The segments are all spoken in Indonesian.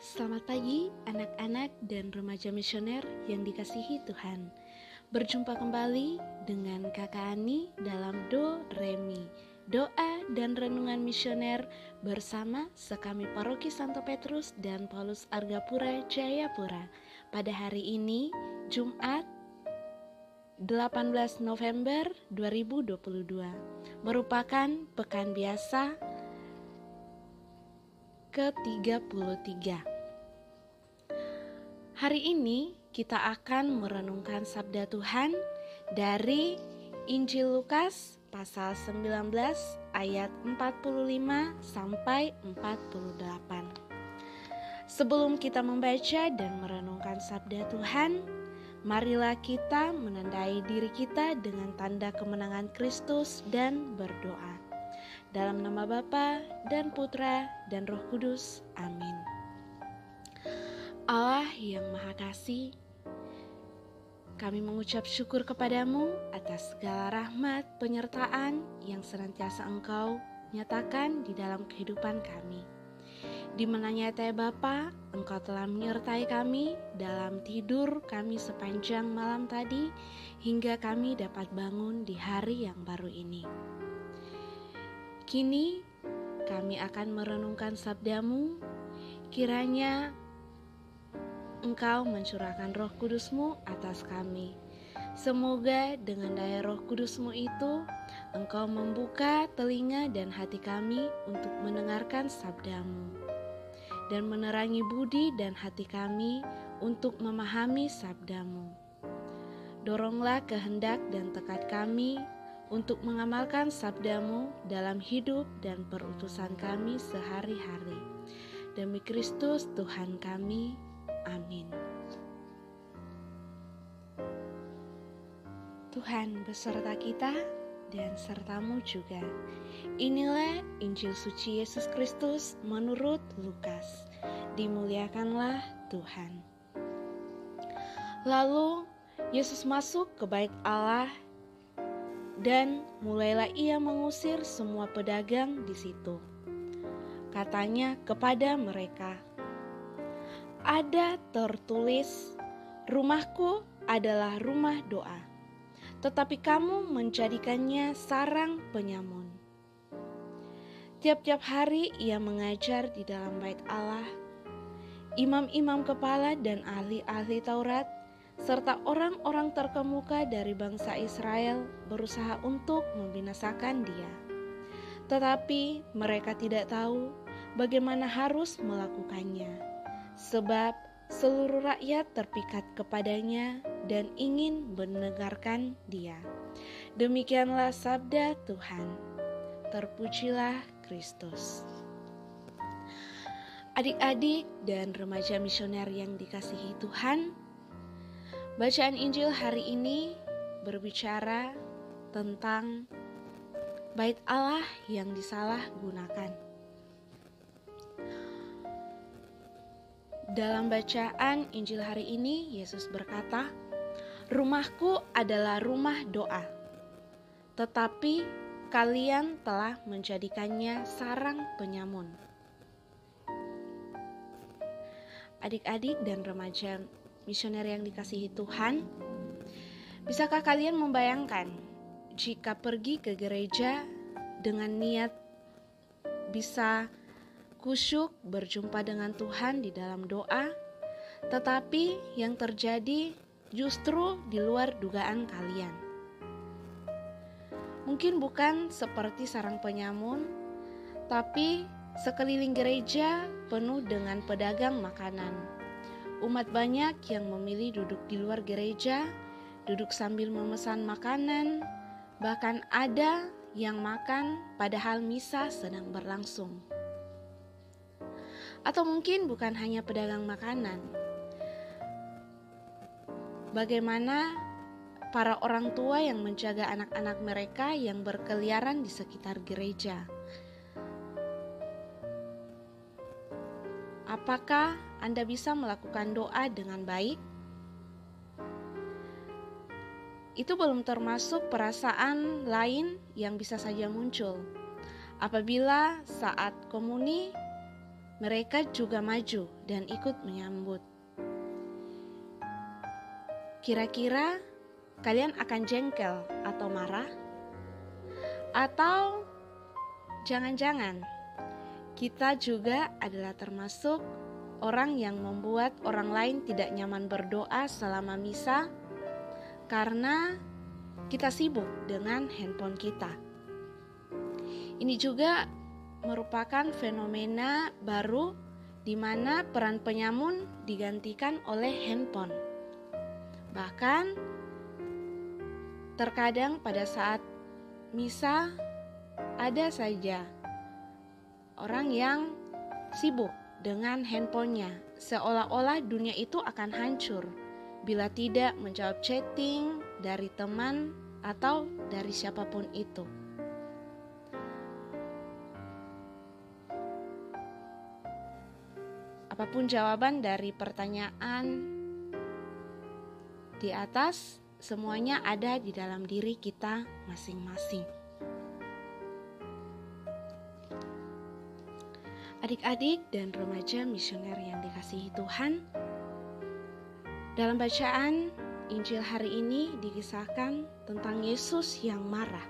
Selamat pagi anak-anak dan remaja misioner yang dikasihi Tuhan. Berjumpa kembali dengan Kakak Ani dalam Do Re Mi, doa dan renungan misioner bersama Sekami Paroki Santo Petrus dan Paulus Argapura Jayapura. Pada hari ini, Jumat 18 November 2022, merupakan pekan biasa ke-33. Hari ini kita akan merenungkan sabda Tuhan dari Injil Lukas pasal 19 ayat 45 sampai 48. Sebelum kita membaca dan merenungkan sabda Tuhan, marilah kita menandai diri kita dengan tanda kemenangan Kristus dan berdoa. Dalam nama Bapa dan Putra dan Roh Kudus. Amin. Allah yang Maha Kasih, kami mengucap syukur kepadamu atas segala rahmat penyertaan yang senantiasa Engkau nyatakan di dalam kehidupan kami. Di mana nyata Bapa, Engkau telah menyertai kami dalam tidur kami sepanjang malam tadi, hingga kami dapat bangun di hari yang baru ini. Kini kami akan merenungkan sabda-Mu, kiranya Engkau mencurahkan Roh Kudus-Mu atas kami. Semoga dengan daya Roh Kudus-Mu itu, Engkau membuka telinga dan hati kami untuk mendengarkan sabda-Mu, dan menerangi budi dan hati kami untuk memahami sabda-Mu. Doronglah kehendak dan tekad kami untuk mengamalkan sabda-Mu dalam hidup dan perutusan kami sehari-hari. Demi Kristus Tuhan kami, amin. Tuhan beserta kita dan serta-Mu juga. Inilah Injil suci Yesus Kristus menurut Lukas. Dimuliakanlah Tuhan. Lalu Yesus masuk ke bait Allah, dan mulailah ia mengusir semua pedagang di situ. Katanya kepada mereka, "Ada tertulis, rumahku adalah rumah doa, tetapi kamu menjadikannya sarang penyamun." Tiap-tiap hari ia mengajar di dalam bait Allah. Imam-imam kepala dan ahli-ahli Taurat serta orang-orang terkemuka dari bangsa Israel berusaha untuk membinasakan dia. Tetapi mereka tidak tahu bagaimana harus melakukannya, sebab seluruh rakyat terpikat kepadanya dan ingin mendengarkan dia. Demikianlah sabda Tuhan. Terpujilah Kristus. Adik-adik dan remaja misioner yang dikasihi Tuhan, bacaan Injil hari ini berbicara tentang bait Allah yang disalahgunakan. Dalam bacaan Injil hari ini, Yesus berkata, "Rumahku adalah rumah doa, tetapi kalian telah menjadikannya sarang penyamun." Adik-adik dan remaja misioner yang dikasihi Tuhan, bisakah kalian membayangkan jika pergi ke gereja dengan niat bisa kusyuk berjumpa dengan Tuhan di dalam doa, tetapi yang terjadi justru di luar dugaan kalian? Mungkin bukan seperti sarang penyamun, tapi sekeliling gereja penuh dengan pedagang makanan. Umat banyak yang memilih duduk di luar gereja, duduk sambil memesan makanan, bahkan ada yang makan padahal misa sedang berlangsung. Atau mungkin bukan hanya pedagang makanan. Bagaimana para orang tua yang menjaga anak-anak mereka yang berkeliaran di sekitar gereja? Apakah Anda bisa melakukan doa dengan baik? Itu belum termasuk perasaan lain yang bisa saja muncul. Apabila saat komuni mereka juga maju dan ikut menyambut. Kira-kira kalian akan jengkel atau marah? Atau jangan-jangan kita juga adalah termasuk orang yang membuat orang lain tidak nyaman berdoa selama misa karena kita sibuk dengan handphone kita. Ini juga merupakan fenomena baru di mana peran penyamun digantikan oleh handphone. Bahkan terkadang pada saat misa ada saja orang yang sibuk dengan handphonenya, seolah-olah dunia itu akan hancur bila tidak menjawab chatting dari teman atau dari siapapun itu. Apapun jawaban dari pertanyaan di atas, semuanya ada di dalam diri kita masing-masing. Adik-adik dan remaja misioner yang dikasihi Tuhan, dalam bacaan Injil hari ini dikisahkan tentang Yesus yang marah.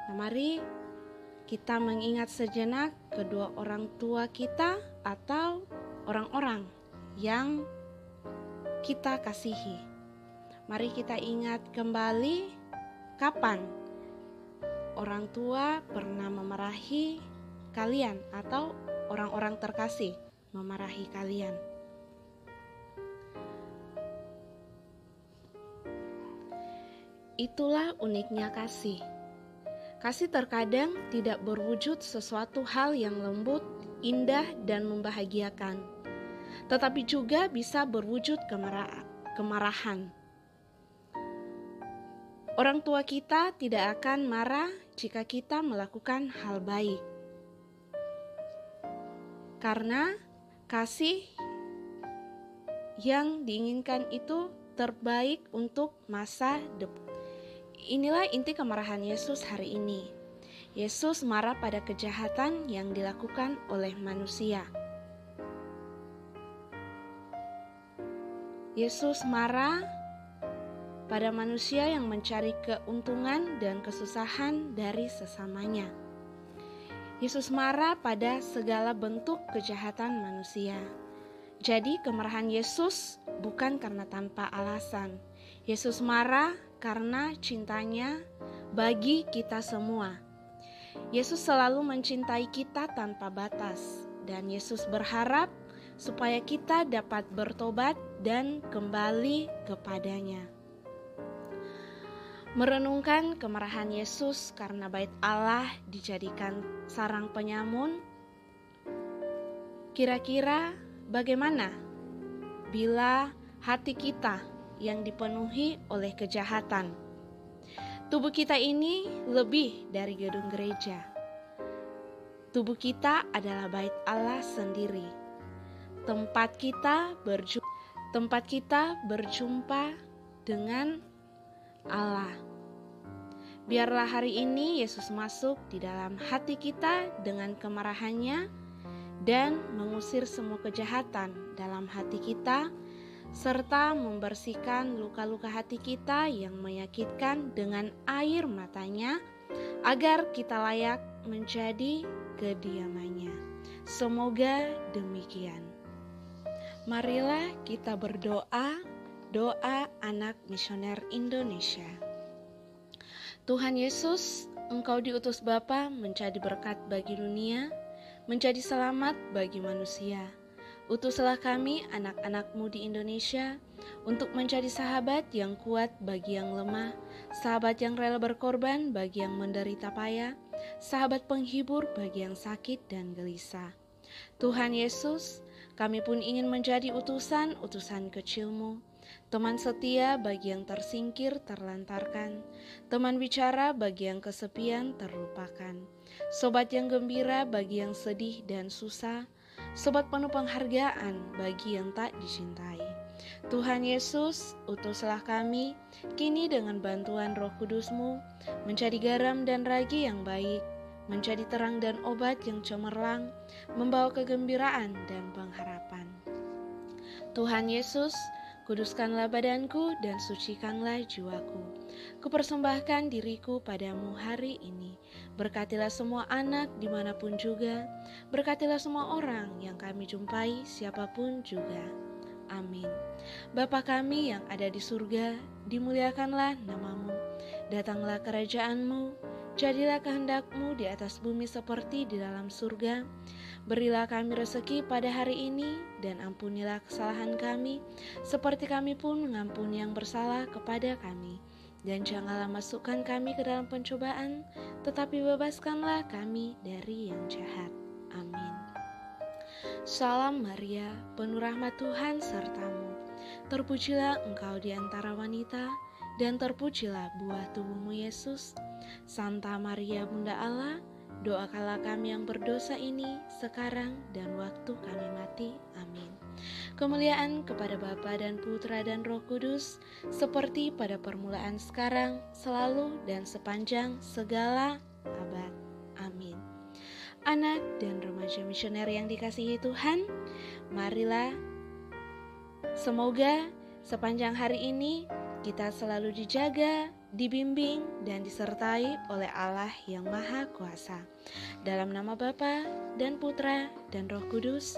Nah, mari kita mengingat sejenak kedua orang tua kita atau orang-orang yang kita kasihi. Mari kita ingat kembali kapan orang tua pernah memarahi kalian atau orang-orang terkasih memarahi kalian. Itulah uniknya kasih. Kasih terkadang tidak berwujud sesuatu hal yang lembut, indah, dan membahagiakan, tetapi juga bisa berwujud kemarahan. Orang tua kita tidak akan marah jika kita melakukan hal baik, karena kasih yang diinginkan itu terbaik untuk masa depan. Inilah inti kemarahan Yesus hari ini. Yesus marah pada kejahatan yang dilakukan oleh manusia. Yesus marah pada manusia yang mencari keuntungan dan kesusahan dari sesamanya. Yesus marah pada segala bentuk kejahatan manusia. Jadi kemarahan Yesus bukan karena tanpa alasan. Yesus marah karena cintanya bagi kita semua. Yesus selalu mencintai kita tanpa batas, dan Yesus berharap supaya kita dapat bertobat dan kembali kepadanya. Merenungkan kemarahan Yesus karena bait Allah dijadikan sarang penyamun, kira-kira bagaimana bila hati kita yang dipenuhi oleh kejahatan? Tubuh kita ini lebih dari gedung gereja. Tubuh kita adalah bait Allah sendiri. Tempat kita berjumpa dengan Allah. Biarlah hari ini Yesus masuk di dalam hati kita dengan kemarahannya dan mengusir semua kejahatan dalam hati kita, serta membersihkan luka-luka hati kita yang menyakitkan dengan air matanya, agar kita layak menjadi kediamannya. Semoga demikian. Marilah kita berdoa, doa anak misioner Indonesia. Tuhan Yesus, Engkau diutus Bapa menjadi berkat bagi dunia, menjadi selamat bagi manusia. Utuslah kami anak-anak-Mu di Indonesia untuk menjadi sahabat yang kuat bagi yang lemah, sahabat yang rela berkorban bagi yang menderita payah, sahabat penghibur bagi yang sakit dan gelisah. Tuhan Yesus, kami pun ingin menjadi utusan-utusan kecil-Mu, teman setia bagi yang tersingkir terlantarkan, teman bicara bagi yang kesepian terlupakan, sobat yang gembira bagi yang sedih dan susah, sobat penuh penghargaan bagi yang tak dicintai. Tuhan Yesus, utuslah kami kini dengan bantuan Roh Kudus-Mu menjadi garam dan ragi yang baik menjadi terang dan obat yang cemerlang, membawa kegembiraan dan pengharapan. Tuhan Yesus, kuduskanlah badanku dan sucikanlah jiwaku. Kupersembahkan diriku padamu hari ini. Berkatilah semua anak dimanapun juga. Berkatilah semua orang yang kami jumpai, siapapun juga. Amin. Bapa kami yang ada di surga, dimuliakanlah namamu. Datanglah kerajaanmu, jadilah kehendakmu di atas bumi seperti di dalam surga. Berilah kami rezeki pada hari ini, dan ampunilah kesalahan kami, seperti kami pun mengampuni yang bersalah kepada kami. Dan janganlah masukkan kami ke dalam pencobaan, tetapi bebaskanlah kami dari yang jahat. Amin. Salam Maria, penuh rahmat Tuhan sertamu. Terpujilah engkau di antara wanita, dan terpujilah buah tubuhmu Yesus. Santa Maria Bunda Allah, doakanlah kami yang berdosa ini sekarang dan waktu kami mati. Amin. Kemuliaan kepada Bapa dan Putra dan Roh Kudus, seperti pada permulaan sekarang, selalu dan sepanjang segala abad. Amin. Anak dan remaja misioner yang dikasihi Tuhan, marilah semoga sepanjang hari ini kita selalu dijaga, dibimbing, dan disertai oleh Allah yang Maha Kuasa. Dalam nama Bapa dan Putra dan Roh Kudus.